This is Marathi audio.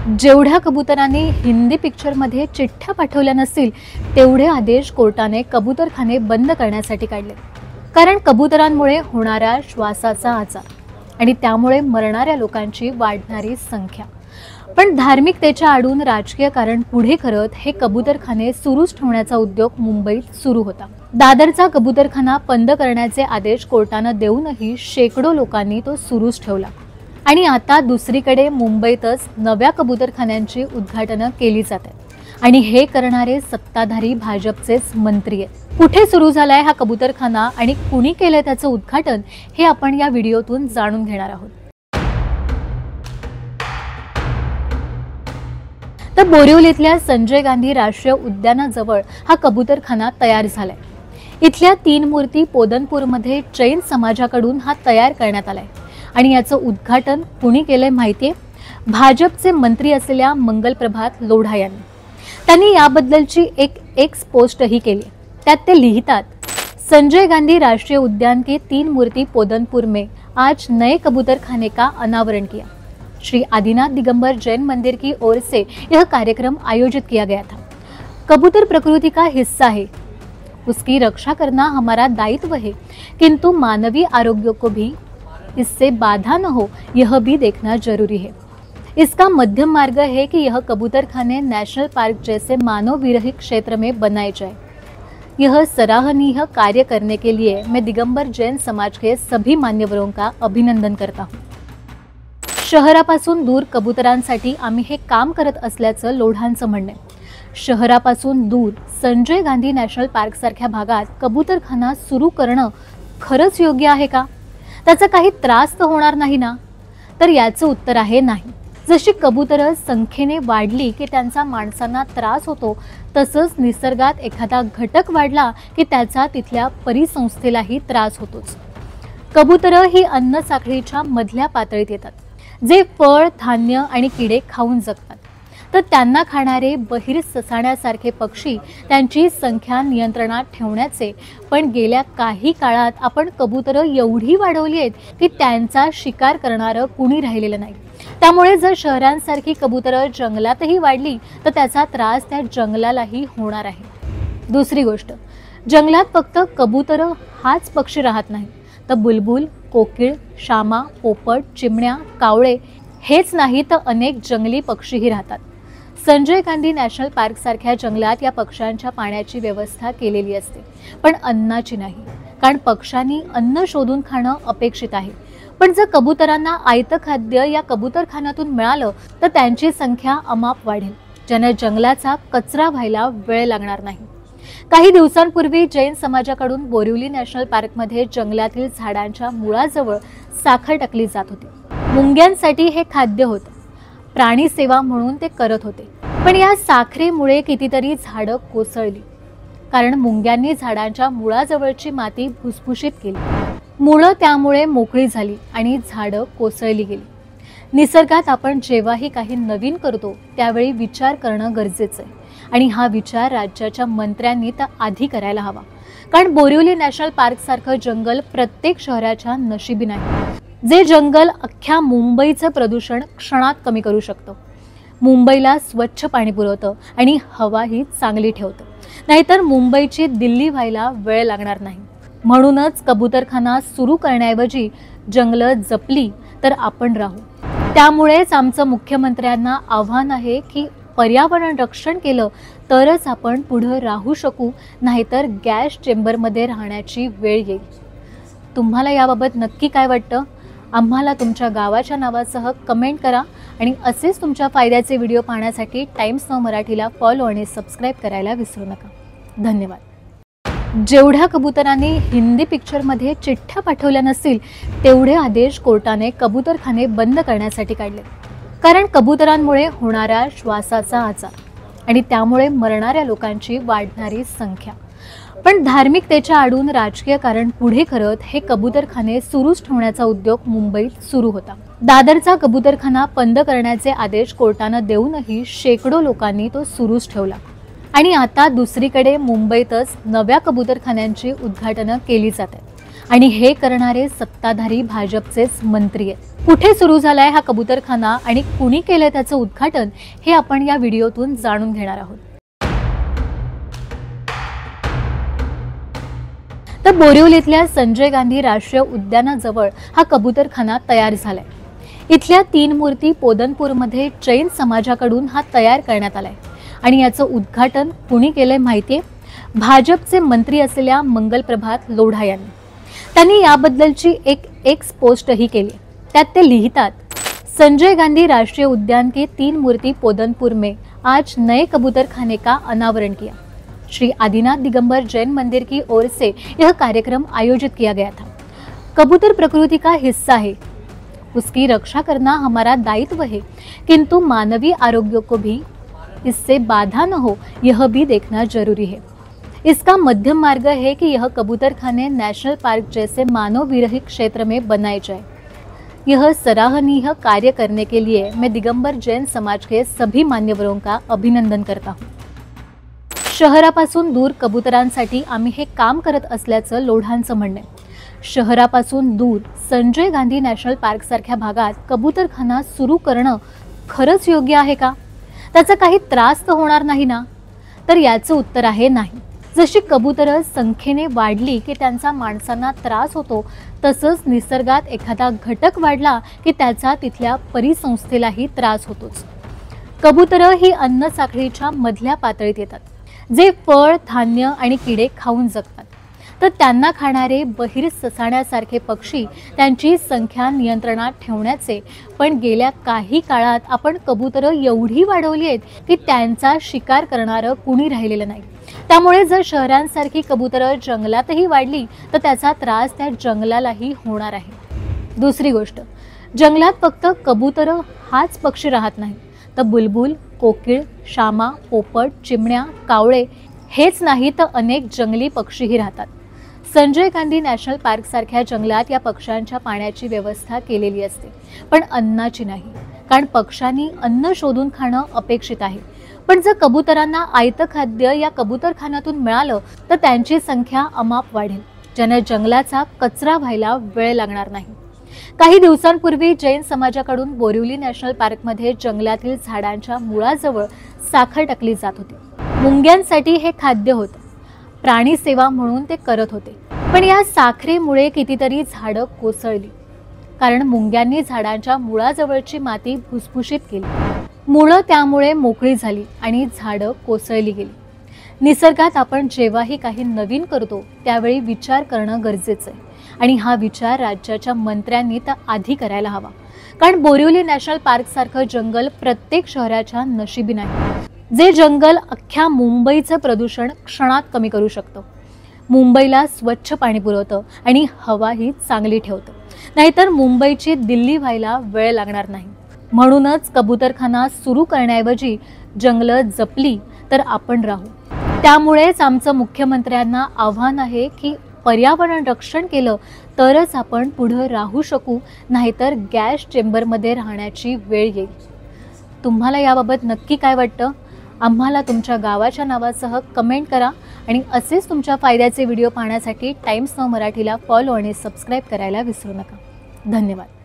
जेवढ्या कबुतरांनी हिंदी पिक्चरमध्ये चिठ्ठ्या पाठवल्या नसतील तेवढे आदेश कोर्टाने कबूतरखाने बंद करण्यासाठी काढले। कारण कबूतरांमुळे होणारा श्वासाचा आजार आणि त्यामुळे मरणाऱ्या लोकांची वाढणारी संख्या। पण धार्मिकतेच्या आडून राजकीय कारण पुढे करत हे कबूतरखाने सुरूच ठेवण्याचा उद्योग मुंबईत सुरू होता। दादरचा कबूतरखाना बंद करण्याचे आदेश कोर्टाने देऊनही शेकडो लोकांनी तो सुरूच ठेवला आणि आता दुसरीकडे मुंबईतच नव्या कबूतरखान्यांची उद्घाटन केली जातात आणि हे करणारे सत्ताधारी भाजपचेच मंत्री आहेत। कुठे सुरू झालाय हा कबूतरखाना आणि कुणी केले त्याचं उद्घाटन हे आपण या व्हिडिओतून जाणून घेणार आहोत। तर बोरिवलीतल्या संजय गांधी राष्ट्रीय उद्यानाजवळ हा कबूतरखाना तयार झालाय। इथल्या 3 मूर्ती पोदनपूरमध्ये जैन समाजाकडून हा तयार करण्यात आलाय आणि याचं उद्घाटन कुणी केलंय माहितीये? भाजपचे मंत्री असलेल्या मंगलप्रभात लोढा यांनी। त्यांनी याबद्दलची एक एक्स पोस्टही केली। त्यात ते लिहितात, संजय गांधी राष्ट्रीय उद्यान के 3 मूर्ति पोदनपुर में आज नए कबूतरखाने का अनावरण किया। श्री आदिनाथ दिगंबर जैन मंदिर की ओर से यह कार्यक्रम आयोजित किया गया था। कबूतर प्रकृति का हिस्सा है, उसकी रक्षा करना हमारा दायित्व है, किंतु मानवीय आरोग्य को भी इससे बाधा न हो यह भी देखना जरूरी है। इसका मध्यम मार्ग है कि यह कबूतरखाने नेशनल पार्क जैसे मानव विरहित क्षेत्र में बनाए जाए। यह सराहनीय कार्य करने के लिए मैं दिगंबर जैन समाज के सभी मान्यवरों का अभिनंदन करता हूँ। शहरापासून दूर कबूतरांसाठी आम्ही हे काम करत असल्याचं लोढांचं म्हणणं आहे। शहरापासून दूर संजय गांधी नॅशनल पार्क सारख्या भागात कबूतरखाना सुरू करणं खरंच योग्य आहे का? त्याचा काही त्रास तर होणार नाही ना? तर याचं उत्तर आहे नाही। जशी कबूतरं संख्येने वाढली की त्यांचा माणसांना त्रास होतो, तसंच निसर्गात एखादा घटक वाढला की त्याचा तिथल्या परिसंस्थेलाही त्रास होतोच। कबूतरं ही अन्न साखळीच्या मधल्या पातळीत येतात, जे फळ, धान्य आणि किडे खाऊन जगतात। तर त्यांना खाणारे बहिर ससाण्यासारखे पक्षी त्यांची संख्या नियंत्रणात ठेवण्याचे, पण गेल्या काही काळात आपण कबूतरं एवढी वाढवली आहेत की त्यांचा शिकार करणारं कुणी राहिलेलं नाही। त्यामुळे जर शहरांसारखी कबूतरं जंगलातही वाढली तर त्याचा त्रास त्या जंगलालाही होणार आहे। दुसरी गोष्ट, जंगलात फक्त कबूतरं हाच पक्षी राहत नाही, तर बुलबुल, कोकिळ, शामा, पोपट, चिमण्या, कावळे हेच नाही तर अनेक जंगली पक्षीही राहतात। संजय गांधी नॅशनल पार्क सारख्या जंगलात या पक्ष्यांच्या पाण्याची व्यवस्था केलेली असते, पण अन्नाची नाही, कारण पक्ष्यांनी अन्न शोधून खाणं अपेक्षित आहे। पण जर कबूतरांना आयतं खाद्य या कबूतरखान्यातून मिळालं तर त्यांची संख्या अमाप वाढेल, ज्याने जंगलाचा कचरा व्हायला वेळ लागणार नाही। काही दिवसांपूर्वी जैन समाजाकडून बोरिवली नॅशनल पार्कमध्ये जंगलातील झाडांच्या मुळाजवळ साखर टाकली जात होती। मुंग्यांसाठी हे खाद्य होतं, प्राणी सेवा म्हणून ते करत होते। पण या साखरेमुळे कितीतरी झाडं कोसळली, कारण मुंग्यांनी झाडांच्या मुळाजवळची माती भुसभुशीत केली। मुळं त्यामुळे मोकळी झाली आणि झाडं कोसळली गेली। निसर्गात आपण जेव्हाही काही नवीन करतो त्यावेळी विचार करणं गरजेचं आहे आणि हा विचार राज्याच्या मंत्र्यांनी तर आधी करायला हवा, कारण बोरिवली नॅशनल पार्क सारखं जंगल प्रत्येक शहराच्या नशिबी नाही। जे जंगल अख्ख्या मुंबईचं प्रदूषण क्षणात कमी करू शकतं, मुंबईला स्वच्छ पाणी पुरवतं आणि हवाही चांगली ठेवतं, नाहीतर मुंबईची दिल्ली व्हायला वेळ लागणार नाही। म्हणूनच कबूतरखाना सुरू करण्याऐवजी जंगलं जपली तर आपण राहू। त्यामुळेच आमचं मुख्यमंत्र्यांना आव्हान आहे की पर्यावरण रक्षण केलं तरच आपण पुढे राहू शकू, नाहीतर गॅस चेंबरमध्ये राहण्याची वेळ येईल। तुम्हाला याबाबत नक्की काय वाटतं? आम्हाला तुमच्या गावाच्या नावासह कमेंट करा आणि असेच तुमच्या फायद्याचे व्हिडिओ पाहण्यासाठी टाइम्स नाऊ मराठीला फॉलो आणि सबस्क्राईब करायला विसरू नका। धन्यवाद। जेवढ्या कबूतरांनी हिंदी पिक्चरमध्ये चिठ्ठ्या पाठवल्या नसतील तेवढे आदेश कोर्टाने कबूतरखाने बंद करण्यासाठी काढले। कारण कबूतरांमुळे होणारा श्वासाचा आजार आणि त्यामुळे मरणाऱ्या लोकांची वाढणारी संख्या। पण धार्मिकतेच्या आडून राजकीय कारण पुढे करत हे कबूतरखाने सुरूच ठेवण्याचा उद्योग मुंबईत सुरू होता। दादरचा कबूतरखाना बंद करण्याचे आदेश कोर्टाने देऊनही शेकडो लोकांनी तो सुरूच ठेवला आणि आता दुसरीकडे मुंबईतच नव्या कबूतरखान्यांची उद्घाटन केली जातात आणि हे करणारे सत्ताधारी भाजपचेच मंत्री आहेत। कुठे सुरू झालाय हा कबूतरखाना आणि कुणी केलंय त्याचं उद्घाटन हे आपण या व्हिडिओतून जाणून घेणार आहोत। तर बोरिवलीतल्या संजय गांधी राष्ट्रीय उद्यानाजवळ हा कबूतरखाना तयार झालाय। इथल्या 3 मूर्ती पोदनपूरमध्ये जैन समाजाकडून हा तयार करण्यात आलाय आणि याचं उद्घाटन कुणी केलंय माहितीये? भाजपचे मंत्री असलेल्या मंगलप्रभात लोढा यांनी। त्यांनी याबद्दलची एक एक्स पोस्टही केली। त्यात ते लिहितात, संजय गांधी राष्ट्रीय उद्यान के 3 मूर्ति पोदनपुर में आज नए कबूतर खाने का अनावरण किया। श्री आदिनाथ दिगंबर जैन मंदिर की ओर से यह कार्यक्रम आयोजित किया गया था। कबूतर प्रकृति का हिस्सा है, उसकी रक्षा करना हमारा दायित्व है, किंतु मानवीय आरोग्य को भी इससे बाधा न हो यह भी देखना जरूरी है। इसका मध्यम मार्ग है कि यह कबूतर खाने नेशनल पार्क जैसे मानव विरहित क्षेत्र में बनाए जाए। यह सराहनीय कार्य करने के लिए मैं दिगंबर जैन समाज के सभी मान्यवरों का अभिनंदन करता हूँ। शहरापासून दूर कबुतरांसाठी आम्ही हे काम करत असल्याचं लोढांचं म्हणणं आहे। शहरापासून दूर संजय गांधी नॅशनल पार्क सारख्या भागात कबूतरखाना सुरू करणं खरंच योग्य आहे का? त्याचा काही त्रास तर होणार नाही ना? तर याचं उत्तर आहे नाही। जशी कबूतरं संख्येने वाढली की त्यांचा माणसांना त्रास होतो, तसंच निसर्गात एखादा घटक वाढला की त्याचा तिथल्या परिसंस्थेलाही त्रास होतोच। कबूतरं ही अन्न साखळीच्या मधल्या पातळीत येतात, जे फळ, धान्य आणि किडे खाऊन जगतात। तर त्यांना खाणारे बहिर ससाण्यासारखे पक्षी त्यांची संख्या नियंत्रणात ठेवण्याचे, पण गेल्या काही काळात आपण कबूतरं एवढी वाढवली आहेत की त्यांचा शिकार करणारं कुणी राहिलेलं नाही। त्यामुळे जर शहरांसारखी कबूतरं जंगलातही वाढली तर त्याचा त्रास त्या जंगलालाही होणार आहे। दुसरी गोष्ट, जंगलात फक्त कबूतरं हाच पक्षी राहत नाही, तर बुलबुल, कोकिळ, शामा, पोपट, चिमण्या, कावळे हेच नाही तर अनेक जंगली पक्षीही राहतात। संजय गांधी नॅशनल पार्क सारख्या जंगलात या पक्ष्यांच्या पाण्याची व्यवस्था केलेली असते, पण अन्नाची नाही, कारण पक्ष्यांनी अन्न शोधून खाणं अपेक्षित आहे। पण जर कबूतरांना आयतं खाद्य या कबूतरखान्यातून मिळालं तर त्यांची संख्या अमाप वाढेल, ज्याने जंगलाचा कचरा व्हायला वेळ लागणार नाही। काही दिवसांपूर्वी जैन समाजाकडून बोरिवली नॅशनल पार्कमध्ये जंगलातील झाडांच्या मुळाजवळ साखर टाकली जात होती। मुंग्यांसाठी हे खाद्य होतं, प्राणी सेवा म्हणून ते करत होते। पण या साखरेमुळे कितीतरी झाडं कोसळली, कारण मुंग्यांनी झाडांच्या मुळाजवळची माती भुसभुशीत केली। मुळं त्यामुळे मोकळी झाली आणि झाडं कोसळली गेली। निसर्गात आपण जेव्हाही काही नवीन करतो त्यावेळी विचार करणं गरजेचं आहे, आणि हा विचार राज्याच्या मंत्र्यांनी तर आधी करायला हवा, कारण बोरिवली नॅशनल पार्क सारखं जंगल प्रत्येक शहराच्या नशिबी नाही। जे जंगल अख्ख्या मुंबईचं प्रदूषण क्षणात कमी करू शकतं, मुंबईला स्वच्छ पाणी पुरवतं आणि हवाही चांगली ठेवतं, नाहीतर मुंबईची दिल्ली व्हायला वेळ लागणार नाही। म्हणूनच कबूतरखाना सुरू करण्याऐवजी जंगलं जपली तर आपण राहू। त्यामुळेच आमचं मुख्यमंत्र्यांना आव्हान आहे की पर्यावरण रक्षण केलं तरच आपण पुढे राहू शकू, नाहीतर गॅस चेंबरमध्ये राहण्याची वेळ येईल। तुम्हाला याबाबत नक्की काय वाटतं? आम्हाला तुमच्या गावाच्या नावासह कमेंट करा आणि असेच तुमच्या फायद्याचे व्हिडिओ पाहण्यासाठी टाइम्स नाऊ मराठीला फॉलो आणि सबस्क्राइब करायला विसरू नका। धन्यवाद।